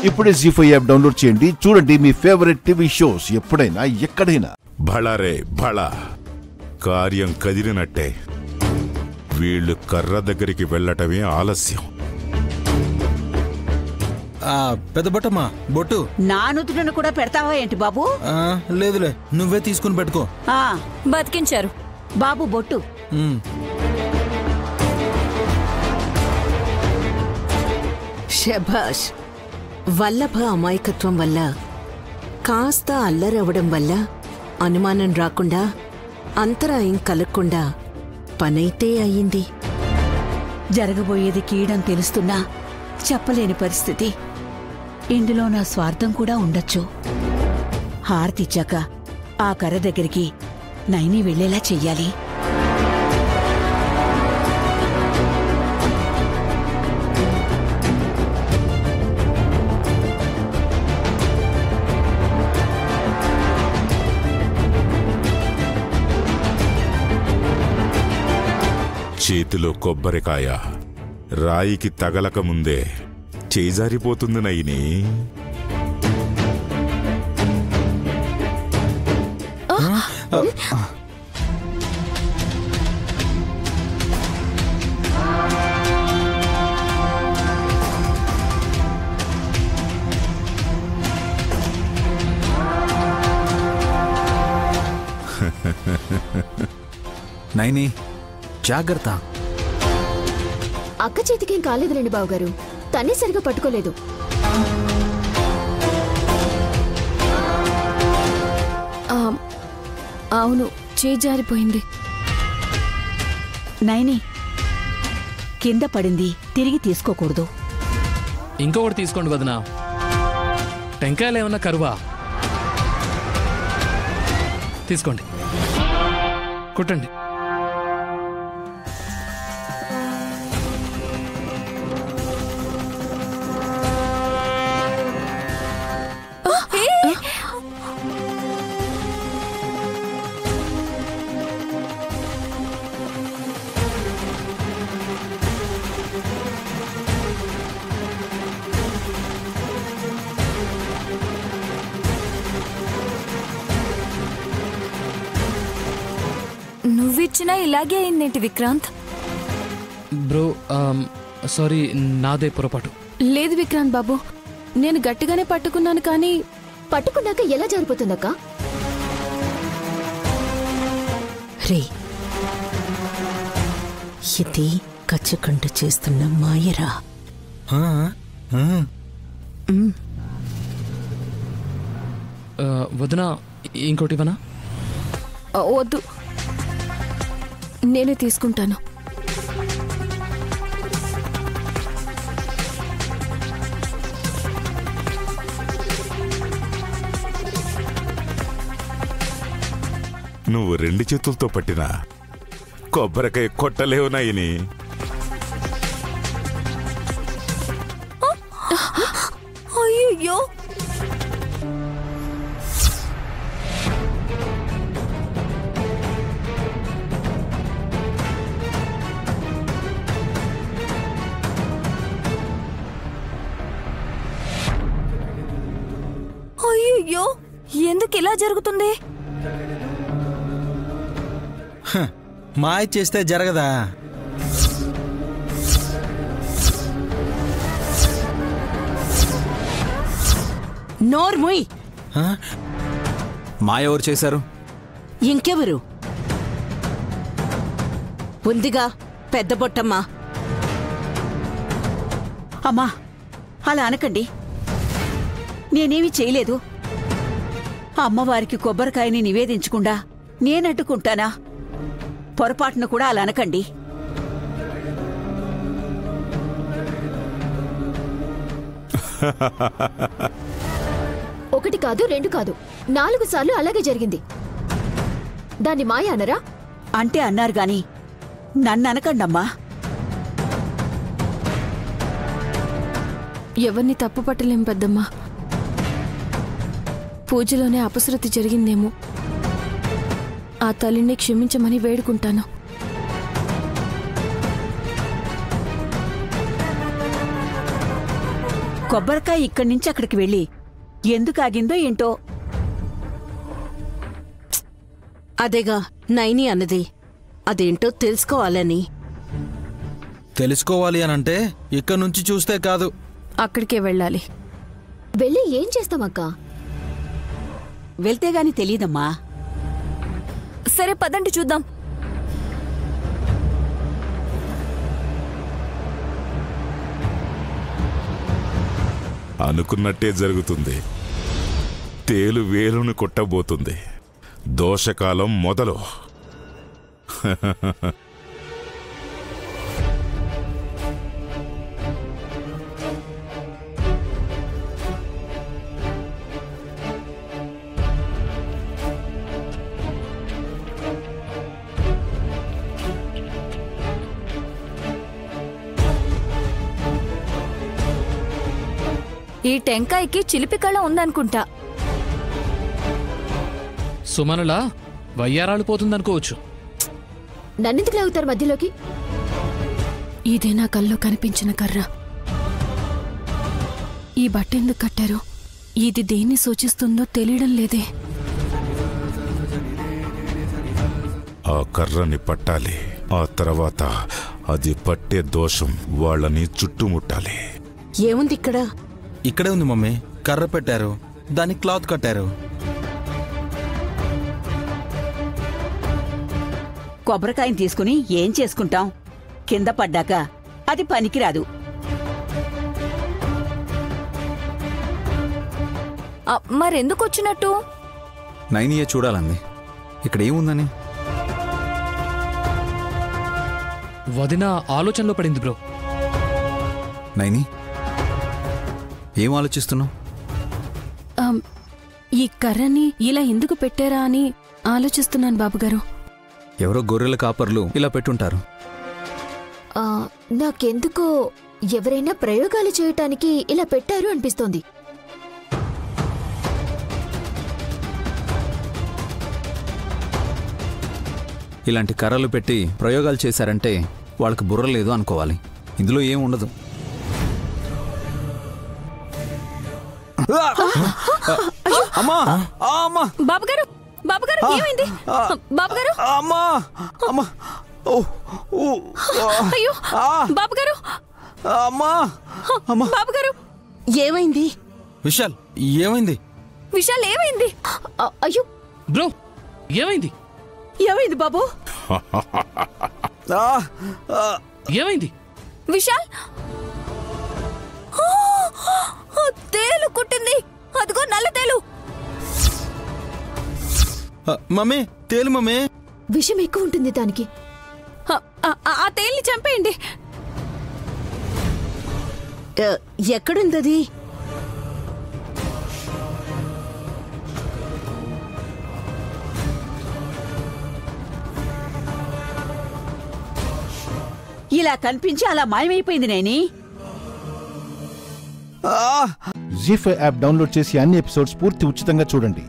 ఇప్పుడే జీ5 app download చేయండి. చూడండి మీ ఫేవరెట్ టీవీ షోస్ ఎప్పుడైనా ఎక్కడైనా. భళరే భళ, కార్యం కదిలినట్టే. వీళ్ళు కర్ర దగ్గరికి వెళ్ళటమే ఆలస్యం. పెద్ద బొట్టమ్మా బొట్టు నా నుదుటను కూడా పెడతావా ఏంటి బాబు? లేదులే, నువ్వే తీసుకుని పెట్టుకో. బతికించారు బాబు బొట్టు. శభాష్. వల్లభ అమాయకత్వం వల్ల, కాస్త అల్లరవడం వల్ల అనుమానం రాకుండా, అంతరాయం కలగకుండా పనైతే అయ్యింది. జరగబోయేది కీడం తెలుస్తున్నా చెప్పలేని పరిస్థితి. ఇందులో నా స్వార్థం కూడా ఉండొచ్చు. హారతిచ్చాక ఆ కర్ర దగ్గరికి నైని వెళ్లేలా చెయ్యాలి. చేతిలో కొబ్బరికాయ రాయికి తగలక ముందే చేజారిపోతుంది నైని. నైని జాగ్రత్త. అక్క చేతికేం కాలేదులేండి బావగారు, తనే సరిగా పట్టుకోలేదు. అవును, చేజారిపోయింది. నైని కింద పడింది, తిరిగి తీసుకోకూడదు. ఇంకొకటి తీసుకోండి వదినా. టెంకాయలు ఏమన్నా కరువా? తీసుకోండి, కుట్టండి. నువ్విచ్చినా ఇలాగే అయిందేంటి విక్రాంత్? బ్రో సారీ, నాదే పొరపాటు. లేదు విక్రాంత్ బాబు, నేను గట్టిగానే పట్టుకున్నాను, కానీ పట్టుకున్నాక ఎలా జరిపోతుందక్క? రే, ఇది కచ్చకంట చేస్తున్న మాయరా. వదినా, ఇంకోటి ఇవ్వనా? వద్దు, నేనే తీసుకుంటాను. నువ్వు రెండు చేతులతో పట్టినా కొబ్బరికాయ కొట్టలేవు నైని. అయ్యో, అయ్యో, ఎందుకు ఇలా జరుగుతుంది? మాయ చేస్తే జరగదా? నోర్ముయ్. మాయ ఎవరు చేశారు? ఇంకెవరు? ఉందిగా పెద్ద బొట్టమ్మా. అమ్మా, అలా అనకండి. నేనేమీ చేయలేదు. అమ్మవారికి కొబ్బరికాయని నివేదించకుండా నేనడ్డుకుంటానా? పొరపాటును కూడా అలా అనకండి. ఒకటి కాదు, రెండు కాదు, 4 సార్లు అలాగే జరిగింది. దాన్ని మాయ అనరా? అంటే అన్నారు గాని నన్ననకండమ్మా. ఎవరిని తప్పు పట్టలేం పెద్దమ్మా. పూజలోనే అపశృతి జరిగిందేమో. ఆ తల్లిని క్షమించమని వేడుకుంటాను. కొబ్బరికాయ ఇక్కడి నుంచి అక్కడికి వెళ్ళి ఎందుకు ఆగిందో ఏంటో. అదేగా నైని అన్నది, అదేంటో తెలుసుకోవాలని. తెలుసుకోవాలి అనంటే ఇక్కడి నుంచి చూస్తే కాదు, అక్కడికే వెళ్ళాలి. వెళ్ళి ఏం చేస్తామక్కా? వెళ్తే గాని తెలీదమ్మా. సరే పదండి చూద్దాం. అనుకున్నట్టే జరుగుతుంది. తేలు వేలును కొట్టబోతుంది. దోషకాలం మొదలు. ఈ టెంకాయకి చిలిపి కళ ఉందనుకుంటా. సుమనులా వయ్యారాలు పోతుందనుకోవచ్చు. నన్నెందుకు లాగుతారు మధ్యలోకి? ఇదే నా కల్లో కనిపించిన కర్ర. ఈ బట్టెందుకు కట్టారు? ఇది దేన్ని సూచిస్తుందో తెలియడం లేదే. ఆ కర్రని పట్టాలి. ఆ తర్వాత అది పట్టే దోషం వాళ్ళని చుట్టుముట్టాలి. ఏముంది ఇక్కడ? ఇక్కడే ఉంది మమ్మీ. కర్ర పెట్టారు, దానికి క్లాత్ కట్టారు. కొబ్బరికాయని తీసుకుని ఏం చేసుకుంటాం? కింద పడ్డాక అది పనికిరాదు. మరెందుకు వచ్చినట్టు? నైనియే చూడాలంది. ఇక్కడ ఏముందని వదిన ఆలోచనలో పడింది బ్రో. నైని, ఏం ఆలోచిస్తున్నావు? ఈ కర్రని ఇలా ఎందుకు పెట్టారా అని ఆలోచిస్తున్నాను బాబుగారు. ఎవరో గొర్రెల కాపర్లు ఇలా పెట్టుంటారు. నాకెందుకో ఎవరైనా ప్రయోగాలు చేయటానికి ఇలా పెట్టారు అనిపిస్తోంది. ఇలాంటి కర్రలు పెట్టి ప్రయోగాలు చేశారంటే వాళ్ళకి బుర్ర లేదు అనుకోవాలి. ఇందులో ఏం ఉండదు. అమ్మా, అమ్మా, బాబుగారు, బాబుగారు ఏమైంది? బాబుగారు, అమ్మా, అమ్మా, అయ్యో బాబుగారు, అమ్మా, అమ్మా, బాబుగారు ఏమైంది? విశాల్, ఏమైంది? విశాల్ ఏమైంది? అయ్యో బ్రో ఏమైంది? ఏమైంది బాబు? ఏమైంది? విశాల్, తేలు కుట్టింది. అదిగో నల్ల తేలు. మమ్మీ, తేలు మమ్మీ. విషం ఎక్కువ ఉంటుంది దానికి. ఆ తేల్ని చంపేయండి. ఎక్కడుందది? ఇలా కనిపించి అలా మాయమైపోయింది నేని. జీ5 యాప్ డౌన్లోడ్ చేసి అన్ని ఎపిసోడ్స్ పూర్తి ఉచితంగా చూడండి.